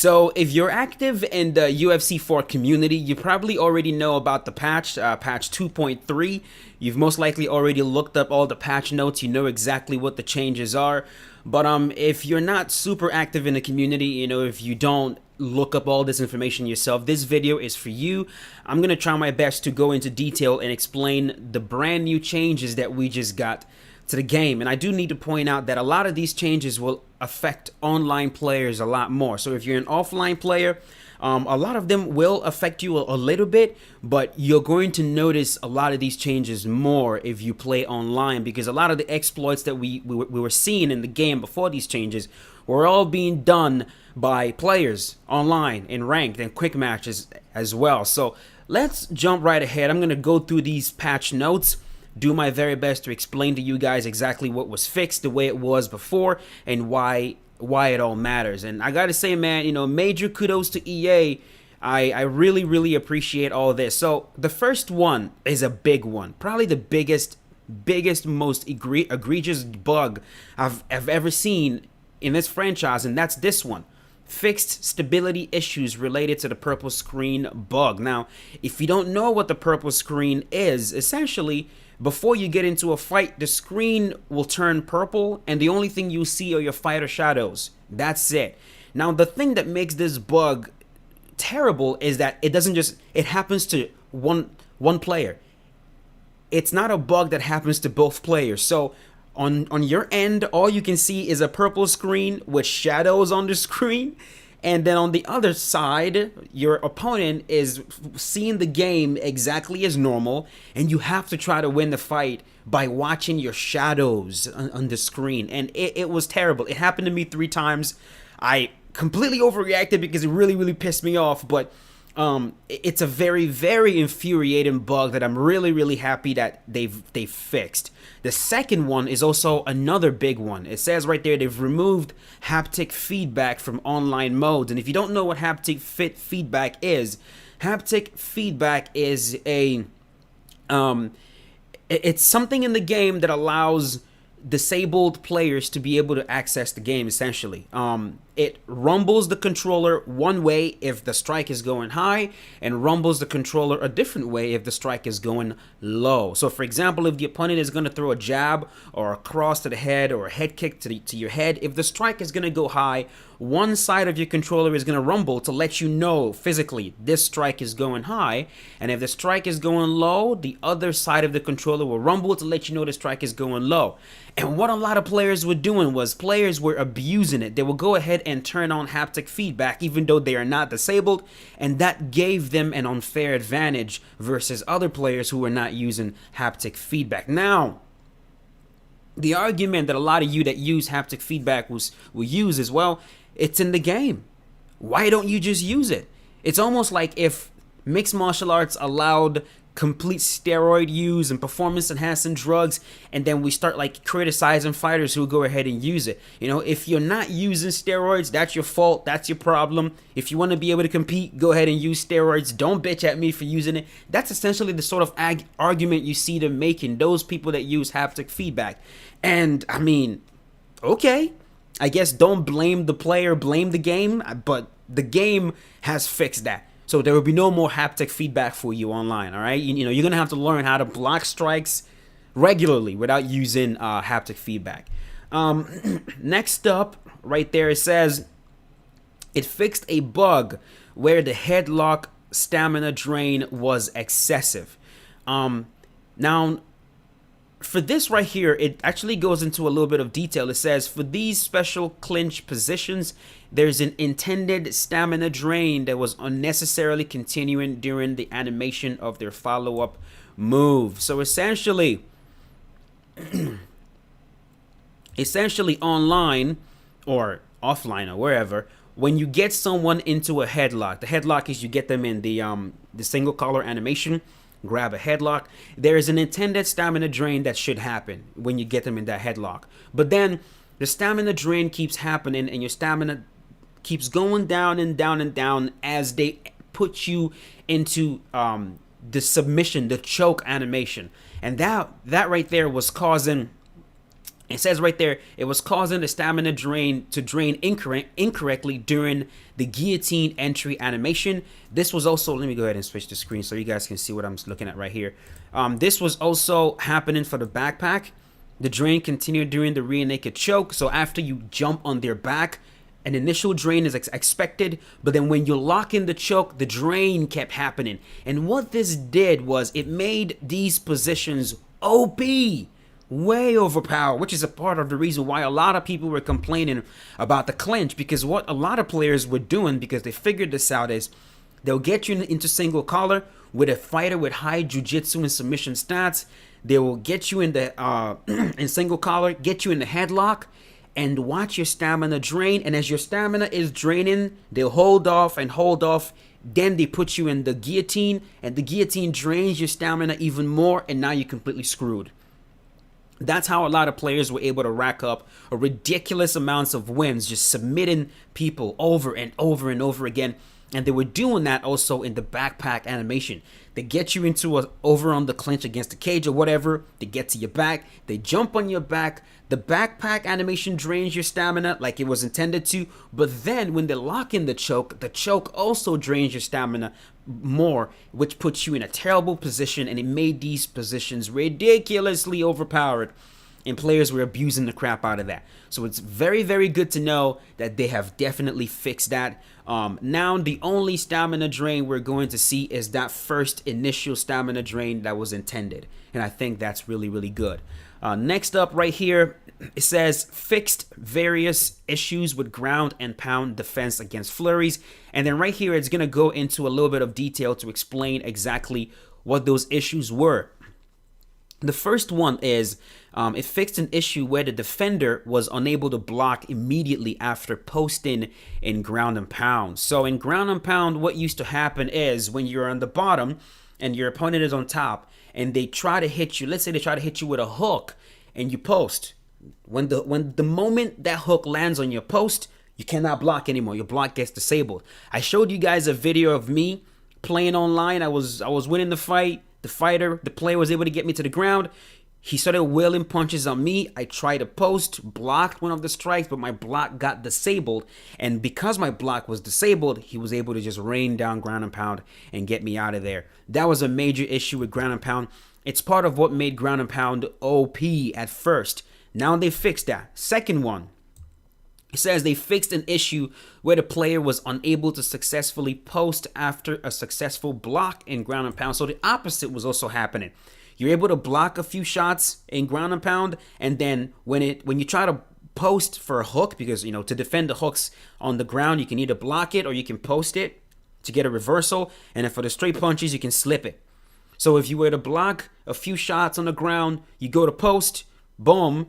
So, if you're active in the UFC 4 community, you probably already know about the patch, patch 2.3. You've most likely already looked up all the patch notes. You know exactly what the changes are. But if you're not super active in the community, if you don't look up all this information yourself, this video is for you. I'm gonna try my best to go into detail and explain the brand new changes that we just got to the game. And I do need to point out that a lot of these changes will affect online players a lot more. So if you're an offline player, a lot of them will affect you a little bit, but you're going to notice a lot of these changes more if you play online, because a lot of the exploits that we were seeing in the game before these changes were all being done by players online in ranked and quick matches as well. So let's jump right ahead. I'm going to go through these patch notes, do my very best to explain to you guys exactly what was fixed the way it was before and why it all matters. And I gotta say, man, major kudos to EA. I really appreciate all this. So the first one is a big one, probably the biggest most egregious bug I've ever seen in this franchise, and that's this one: fixed stability issues related to the purple screen bug. Now, if you don't know what the purple screen is, essentially, before you get into a fight, the screen will turn purple and the only thing you see are your fighter shadows. That's it. Now, the thing that makes this bug terrible is that it happens to one player. It's not a bug that happens to both players. So on your end, all you can see is a purple screen with shadows on the screen. And then on the other side, your opponent is seeing the game exactly as normal, and you have to try to win the fight by watching your shadows on the screen. And it was terrible. It happened to me 3 times. I completely overreacted because it really pissed me off, but it's a very infuriating bug that I'm really happy that they've fixed. The second one is also another big one. It says right there they've removed haptic feedback from online modes. And if you don't know what haptic feedback is it's something in the game that allows disabled players to be able to access the game, essentially. It rumbles the controller one way if the strike is going high, and rumbles the controller a different way if the strike is going low. So for example, if the opponent is going to throw a jab or a cross to the head or a head kick to your head, if the strike is going to go high, one side of your controller is going to rumble to let you know physically this strike is going high, and if the strike is going low, the other side of the controller will rumble to let you know the strike is going low. And what a lot of players were doing was players were abusing it. They will go ahead and turn on haptic feedback even though they are not disabled, and that gave them an unfair advantage versus other players who were not using haptic feedback. Now, the argument that a lot of you that use haptic feedback will use is, well, it's in the game. Why don't you just use it? It's almost like if mixed martial arts allowed complete steroid use and performance enhancing drugs, and then we start like criticizing fighters who go ahead and use it. If you're not using steroids, that's your fault, that's your problem. If you want to be able to compete, go ahead and use steroids. Don't bitch at me for using it. That's essentially the sort of argument you see them making, those people that use haptic feedback. And I mean, okay, I guess don't blame the player, blame the game, but the game has fixed that. So there will be no more haptic feedback for you online, all right? You're going to have to learn how to block strikes regularly without using haptic feedback. Next up, right there, it says it fixed a bug where the headlock stamina drain was excessive. Now, for this right here, it actually goes into a little bit of detail. It says, for these special clinch positions, there's an intended stamina drain that was unnecessarily continuing during the animation of their follow-up move. So essentially online or offline or wherever, when you get someone into a headlock, the headlock is you get them in the single color animation, grab a headlock, there is an intended stamina drain that should happen when you get them in that headlock. But then the stamina drain keeps happening and your stamina keeps going down and down and down as they put you into the submission, the choke animation. And that right there was causing It says right there, it was causing the stamina drain to drain incorrectly during the guillotine entry animation. This was also, let me go ahead and switch the screen so you guys can see what I'm looking at right here. This was also happening for the backpack. The drain continued during the rear naked choke. So after you jump on their back, an initial drain is expected, but then when you lock in the choke, the drain kept happening. And what this did was it made these positions OP. Way overpowered, which is a part of the reason why a lot of people were complaining about the clinch, because what a lot of players were doing, because they figured this out, is they'll get you into single collar with a fighter with high jiu-jitsu and submission stats. They will get you in the in single collar, get you in the headlock, and watch your stamina drain. And as your stamina is draining, they'll hold off and hold off. Then they put you in the guillotine, and the guillotine drains your stamina even more, and now you're completely screwed. That's how a lot of players were able to rack up a ridiculous amounts of wins, just submitting people over and over and over again. And they were doing that also in the backpack animation. They get you into over on the clinch against the cage or whatever. They get to your back. They jump on your back. The backpack animation drains your stamina like it was intended to. But then when they lock in the choke also drains your stamina more, which puts you in a terrible position. And it made these positions ridiculously overpowered. And players were abusing the crap out of that. So it's very, very good to know that they have definitely fixed that. Now the only stamina drain we're going to see is that first initial stamina drain that was intended. And I think that's really, really good. Next up right here, it says fixed various issues with ground and pound defense against flurries. And then right here, it's going to go into a little bit of detail to explain exactly what those issues were. The first one is it fixed an issue where the defender was unable to block immediately after posting in ground and pound. So in ground and pound, what used to happen is when you're on the bottom and your opponent is on top and they try to hit you, let's say they try to hit you with a hook and you post. When the moment that hook lands on your post, you cannot block anymore. Your block gets disabled. I showed you guys a video of me playing online. I was winning the fight. The player was able to get me to the ground. He started wheeling punches on me. I tried to post, blocked one of the strikes, but my block got disabled. And because my block was disabled, he was able to just rain down ground and pound and get me out of there. That was a major issue with ground and pound. It's part of what made ground and pound OP at first. Now they fixed that. Second one. It says they fixed an issue where the player was unable to successfully post after a successful block in ground and pound. So the opposite was also happening. You're able to block a few shots in ground and pound, and then when you try to post for a hook, because to defend the hooks on the ground, you can either block it or you can post it to get a reversal, and then for the straight punches, you can slip it. So if you were to block a few shots on the ground, you go to post, boom.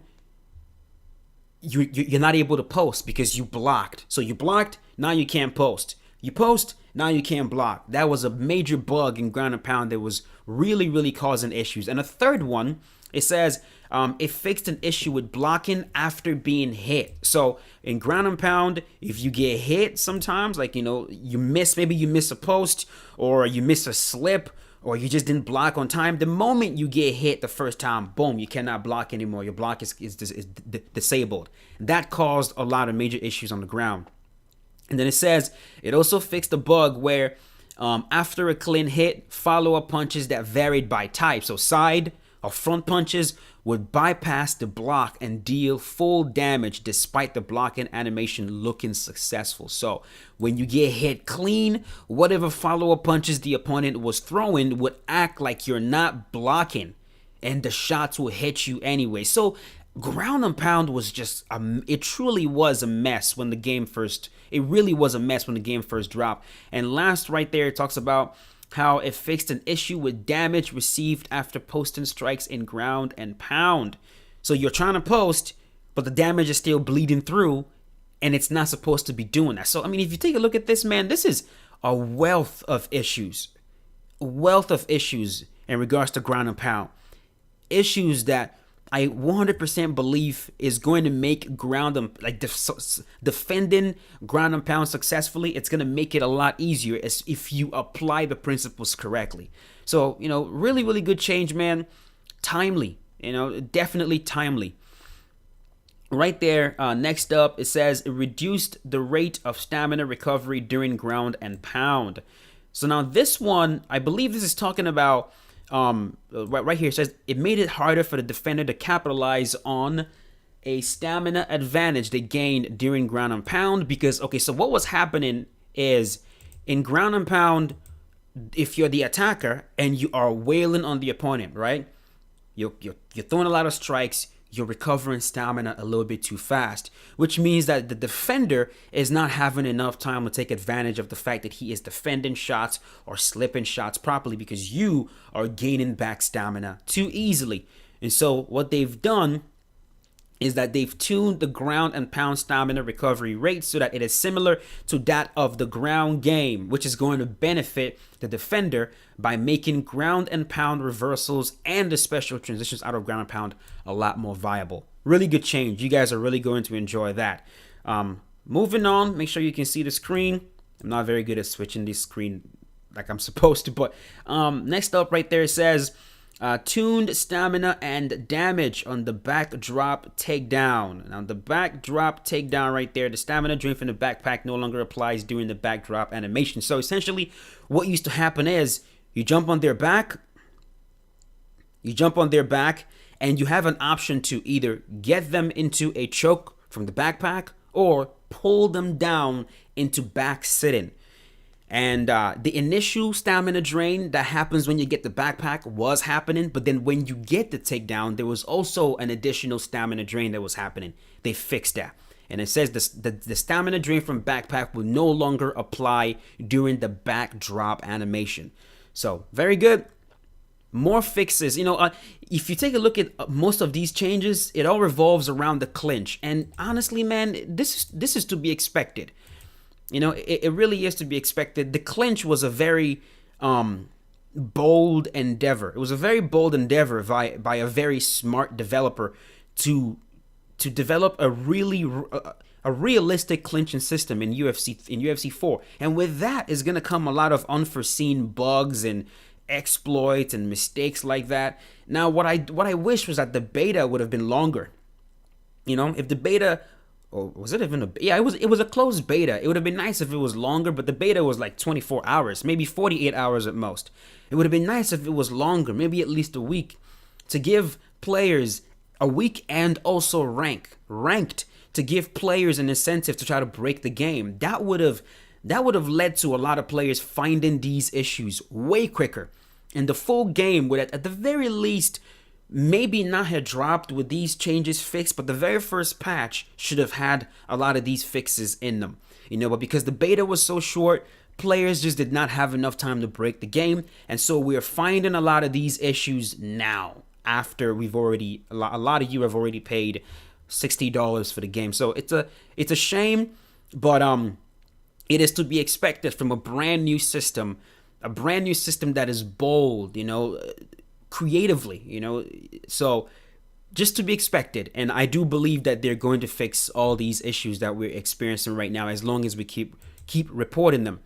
You're not able to post because you blocked. So you blocked, now you can't post. You post, now you can't block. That was a major bug in ground and pound that was really, really causing issues. And a third one, it says it fixed an issue with blocking after being hit. So in ground and pound, if you get hit sometimes, like, you miss a post or you miss a slip, or you just didn't block on time, the moment you get hit the first time, boom, you cannot block anymore. Your block is disabled. That caused a lot of major issues on the ground. And then it says it also fixed a bug where after a clean hit, follow-up punches that varied by type. So side or front punches would bypass the block and deal full damage despite the blocking animation looking successful. So when you get hit clean, whatever follow-up punches the opponent was throwing would act like you're not blocking, and the shots will hit you anyway. So ground and pound was just it truly was a mess when the game first dropped. And last right there, it talks about how it fixed an issue with damage received after posting strikes in ground and pound. So you're trying to post, but the damage is still bleeding through, and it's not supposed to be doing that. So, if you take a look at this, man, this is a wealth of issues in regards to ground and pound. Issues that I 100% believe is going to make ground and defending ground and pound successfully. It's going to make it a lot easier if you apply the principles correctly. So, really, really good change, man. Timely, definitely timely. right there, next up, it says it reduced the rate of stamina recovery during ground and pound. So now this one, I believe this is talking about, right here, it says it made it harder for the defender to capitalize on a stamina advantage they gained during ground and pound. Because, okay, so what was happening is in ground and pound, if you're the attacker and you are wailing on the opponent, right? You're throwing a lot of strikes, you're recovering stamina a little bit too fast, which means that the defender is not having enough time to take advantage of the fact that he is defending shots or slipping shots properly because you are gaining back stamina too easily. And so what they've done is that they've tuned the ground and pound stamina recovery rate so that it is similar to that of the ground game, which is going to benefit the defender by making ground and pound reversals and the special transitions out of ground and pound a lot more viable. Really good change. You guys are really going to enjoy that. Moving on, make sure you can see the screen. I'm not very good at switching this screen like I'm supposed to, but next up right there it says tuned stamina and damage on the backdrop takedown. Now the backdrop takedown right there, the stamina drain from the backpack no longer applies during the backdrop animation. So essentially what used to happen is you jump on their back and you have an option to either get them into a choke from the backpack or pull them down into back sitting. And the initial stamina drain that happens when you get the backpack was happening, but then when you get the takedown, there was also an additional stamina drain that was happening. They fixed that. And it says the stamina drain from backpack will no longer apply during the backdrop animation. So, very good. More fixes. If you take a look at most of these changes, it all revolves around the clinch. And honestly, man, this is to be expected. It really is to be expected. The clinch was a very bold endeavor. It was a very bold endeavor by a very smart developer to develop a realistic clinching system in UFC 4. And with that is going to come a lot of unforeseen bugs and exploits and mistakes like that. Now, what I wish was that the beta would have been longer. If the beta, or was it even it was a closed beta. It would have been nice if it was longer, but the beta was like 24 hours, maybe 48 hours at most. It would have been nice if it was longer, maybe at least a week, to give players a week and also ranked to give players an incentive to try to break the game. That would have led to a lot of players finding these issues way quicker. And the full game would at the very least maybe not have dropped with these changes fixed, but the very first patch should have had a lot of these fixes in them. But because the beta was so short, players just did not have enough time to break the game. And so we're finding a lot of these issues now after a lot of you have already paid $60 for the game. So it's a shame, but it is to be expected from a brand new system that is bold, creatively, so just to be expected. And I do believe that they're going to fix all these issues that we're experiencing right now as long as we keep reporting them.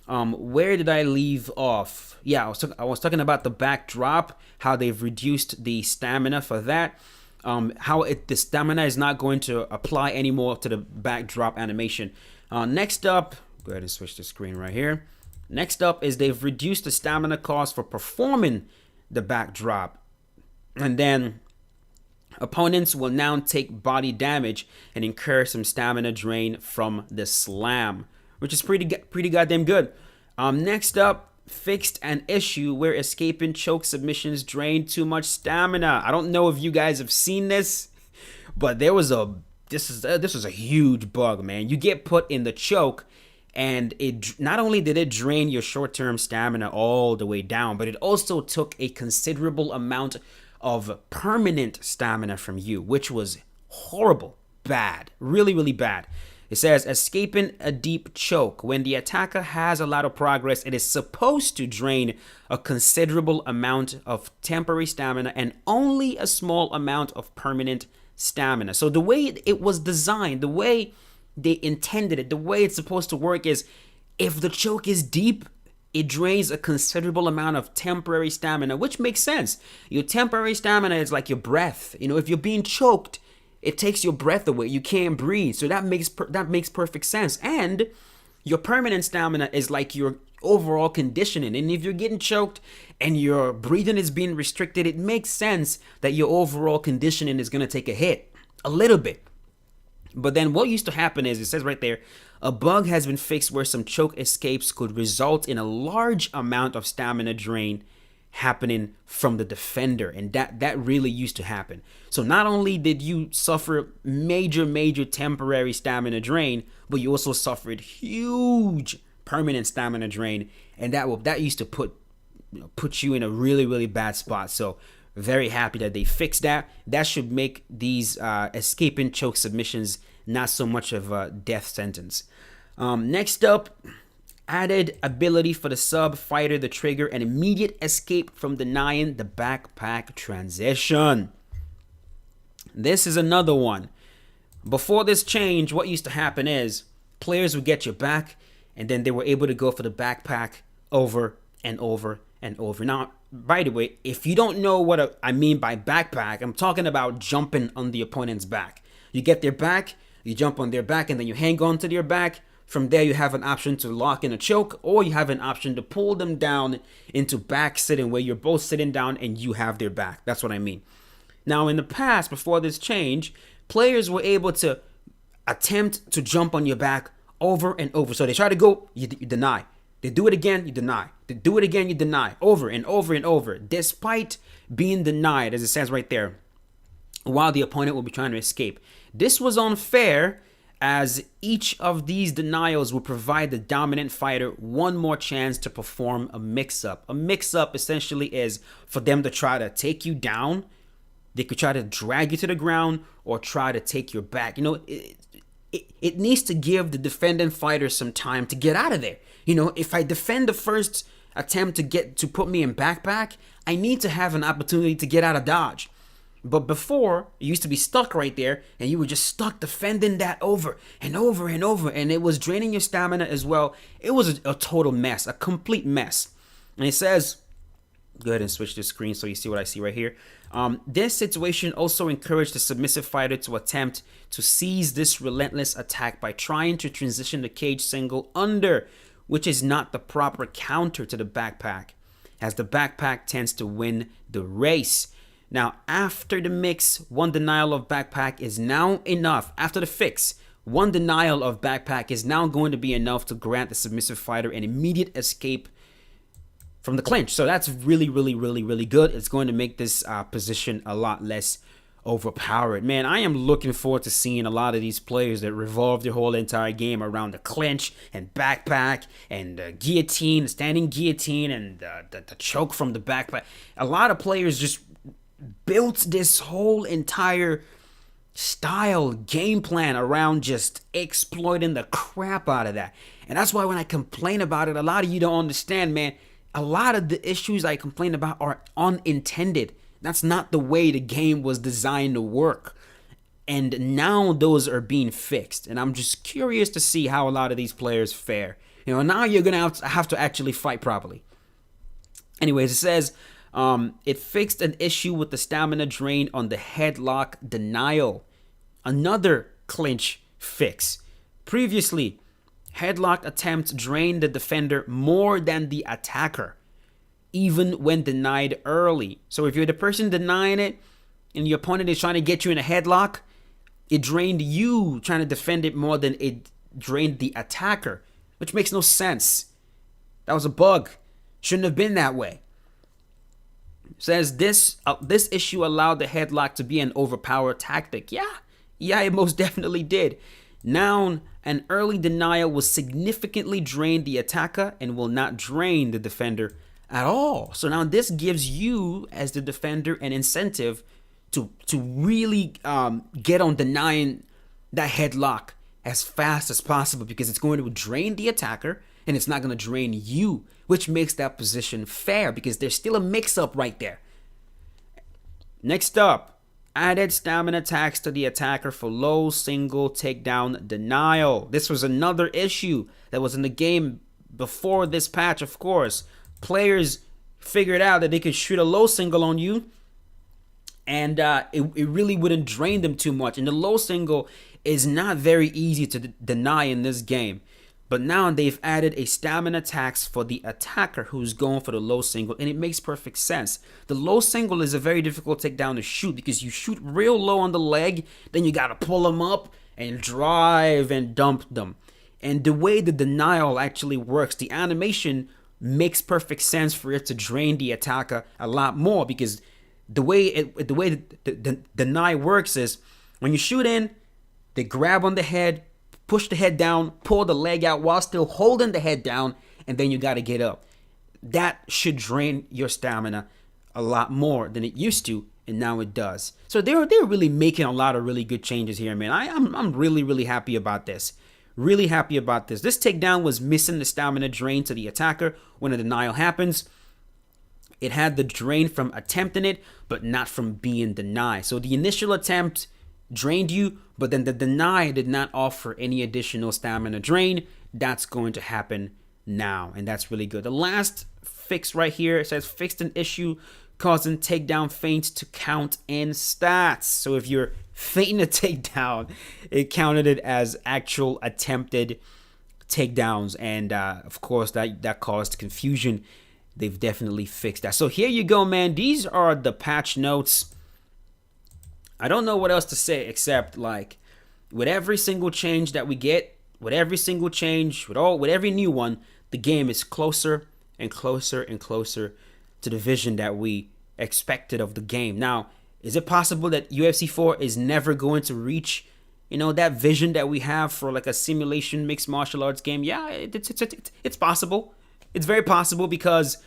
Where did I leave off? Yeah, I was talking about the backdrop, how they've reduced the stamina for that. The stamina is not going to apply anymore to the backdrop animation. Next up, go ahead and switch the screen right here. Next up is they've reduced the stamina cost for performing the backdrop. And then opponents will now take body damage and incur some stamina drain from the slam, which is pretty goddamn good. Next up, fixed an issue where escaping choke submissions drained too much stamina. I don't know if you guys have seen this, but this was a huge bug, man. You get put in the choke, and it not only did it drain your short-term stamina all the way down, but it also took a considerable amount of permanent stamina from you, which was horrible, bad, really, really bad. It says, escaping a deep choke. When the attacker has a lot of progress, it is supposed to drain a considerable amount of temporary stamina and only a small amount of permanent stamina. So the way it was designed, the way they intended it, the way it's supposed to work is if the choke is deep, it drains a considerable amount of temporary stamina, which makes sense. Your temporary stamina is like your breath. If you're being choked, it takes your breath away. You can't breathe. So that makes perfect sense. And your permanent stamina is like your overall conditioning. And if you're getting choked and your breathing is being restricted, it makes sense that your overall conditioning is going to take a hit a little bit. But then what used to happen is, it says right there, a bug has been fixed where some choke escapes could result in a large amount of stamina drain happening from the defender, and that really used to happen. So not only did you suffer major temporary stamina drain, but you also suffered huge permanent stamina drain, and that used to put you in a really bad spot. So very happy that they fixed that. That should make these escaping choke submissions not so much of a death sentence. Next up, added ability for the sub fighter to trigger an immediate escape from denying the backpack transition. This is another one. Before this change, what used to happen is players would get your back, and then they were able to go for the backpack over and over and over. Now, by the way, if you don't know what I mean by backpack, I'm talking about jumping on the opponent's back. You get their back, you jump on their back, and then you hang on to their back. From there, you have an option to lock in a choke, or you have an option to pull them down into back sitting, where you're both sitting down and you have their back. That's what I mean. Now, in the past, before this change, players were able to attempt to jump on your back over and over. So they try to go, you deny. They do it again, you deny. They do it again, you deny. Over and over and over, despite being denied, as it says right there, while the opponent will be trying to escape. This was unfair, as each of these denials will provide the dominant fighter one more chance to perform a mix-up. A mix-up essentially is for them to try to take you down. They could try to drag you to the ground or try to take your back. You know, it needs to give the defending fighter some time to get out of there. You know, if I defend the first attempt to put me in backpack, I need to have an opportunity to get out of dodge. But before, you used to be stuck right there, and you were just stuck defending that over and over and over, and it was draining your stamina as well. It was a total mess, a complete mess. And it says, go ahead and switch the screen so you see what I see right here. This situation also encouraged the submissive fighter to attempt to seize this relentless attack by trying to transition the cage single under, which is not the proper counter to the backpack, as the backpack tends to win the race. Now, after the mix, one denial of backpack is now enough. After the fix, one denial of backpack is now going to be enough to grant the submissive fighter an immediate escape from the clinch. So that's really good. It's going to make this position a lot less overpowered. Man, I am looking forward to seeing a lot of these players that revolve their whole entire game around the clinch and backpack and guillotine, standing guillotine, and the choke from the backpack. A lot of players just built this whole entire style, game plan around just exploiting the crap out of that. And that's why when I complain about it, a lot of you don't understand, man. A lot of the issues I complain about are unintended. That's not the way the game was designed to work. And now those are being fixed. And I'm just curious to see how a lot of these players fare. You know, now you're going to have to actually fight properly. Anyways, it says, it fixed an issue with the stamina drain on the headlock denial. Another clinch fix. Previously, headlock attempts drained the defender more than the attacker, even when denied early. So if you're the person denying it and your opponent is trying to get you in a headlock, it drained you trying to defend it more than it drained the attacker, which makes no sense. That was a bug. Shouldn't have been that way. Says this issue allowed the headlock to be an overpowered tactic. Yeah, it most definitely did. Now, an early denial will significantly drain the attacker and will not drain the defender at all. So now this gives you, as the defender, an incentive to really get on denying that headlock as fast as possible, because it's going to drain the attacker and it's not going to drain you, which makes that position fair because there's still a mix-up right there. Next up, added stamina tax to the attacker for low single takedown denial. This was another issue that was in the game before this patch, of course. Players figured out that they could shoot a low single on you and it really wouldn't drain them too much. And the low single is not very easy to deny in this game. But now they've added a stamina tax for the attacker who's going for the low single, and it makes perfect sense. The low single is a very difficult takedown to shoot because you shoot real low on the leg, then you gotta pull them up and drive and dump them. And the way the denial actually works, the animation makes perfect sense for it to drain the attacker a lot more, because the way the deny works is when you shoot in, they grab on the head, push the head down, pull the leg out while still holding the head down, and then you got to get up. That should drain your stamina a lot more than it used to, and now it does. So they're really making a lot of really good changes here, man. I'm really happy about this. Really happy about this. This takedown was missing the stamina drain to the attacker when a denial happens. It had the drain from attempting it, but not from being denied. So the initial attempt drained you, but then the deny did not offer any additional stamina drain. That's going to happen now, and that's really good. The last fix right here, it says fixed an issue causing takedown feints to count in stats. So if you're feinting a takedown, it counted it as actual attempted takedowns, and of course that caused confusion. They've definitely fixed that. So here you go, man. These are the patch notes. I don't know what else to say except, like, with every single change that we get, with every single change, with every new one, the game is closer and closer and closer to the vision that we expected of the game. Now, is it possible that UFC 4 is never going to reach, that vision that we have for like a simulation mixed martial arts game? Yeah, it's possible. It's very possible because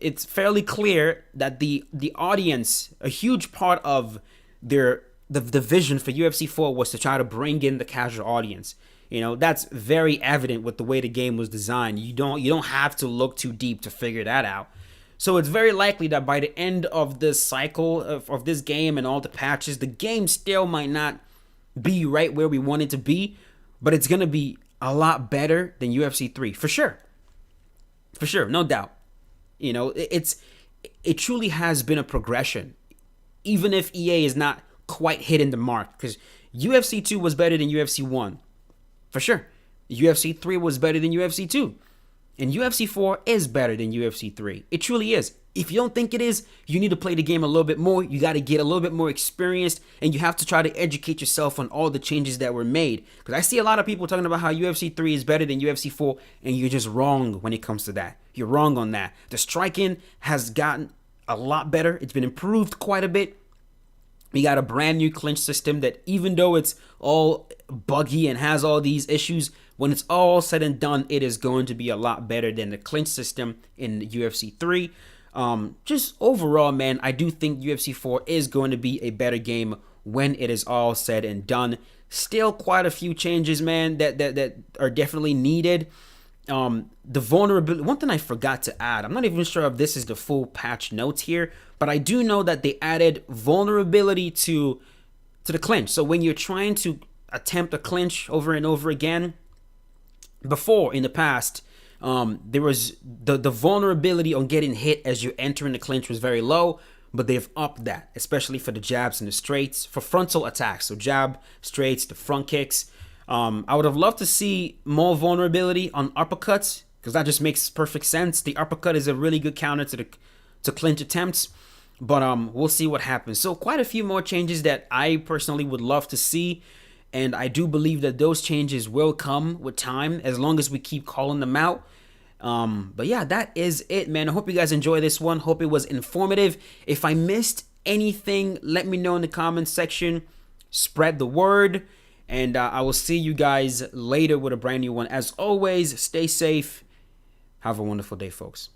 it's fairly clear that the audience, a huge part of the vision for UFC 4 was to try to bring in the casual audience. That's very evident with the way the game was designed. You don't have to look too deep to figure that out. So it's very likely that by the end of this cycle of this game and all the patches, the game still might not be right where we want it to be, but it's going to be a lot better than UFC 3, for sure. For sure, no doubt. It truly has been a progression, even if EA is not quite hitting the mark, because UFC 2 was better than UFC 1, for sure. UFC 3 was better than UFC 2, and UFC 4 is better than UFC 3. It truly is. If you don't think it is, you need to play the game a little bit more. You got to get a little bit more experienced, and you have to try to educate yourself on all the changes that were made. Because I see a lot of people talking about how UFC 3 is better than UFC 4, and you're just wrong when it comes to that. You're wrong on that. The striking has gotten a lot better. It's been improved quite a bit. We got a brand new clinch system that, even though it's all buggy and has all these issues, when it's all said and done, it is going to be a lot better than the clinch system in UFC 3. Just overall, man, I do think UFC 4 is going to be a better game when it is all said and done. Still quite a few changes, man, that are definitely needed. The vulnerability, one thing I forgot to add, I'm not even sure if this is the full patch notes here, but I do know that they added vulnerability to the clinch. So when you're trying to attempt a clinch over and over again, before in the past, there was the vulnerability on getting hit as you enter in the clinch was very low, but they've upped that, especially for the jabs and the straights, for frontal attacks. So jab, straights, the front kicks. I would have loved to see more vulnerability on uppercuts, because that just makes perfect sense. The uppercut is a really good counter to clinch attempts, but we'll see what happens. So quite a few more changes that I personally would love to see, and I do believe that those changes will come with time as long as we keep calling them out. But yeah, that is it, man. I hope you guys enjoy this one. Hope it was informative. If I missed anything, let me know in the comments section. Spread the word. And I will see you guys later with a brand new one. As always, stay safe. Have a wonderful day, folks.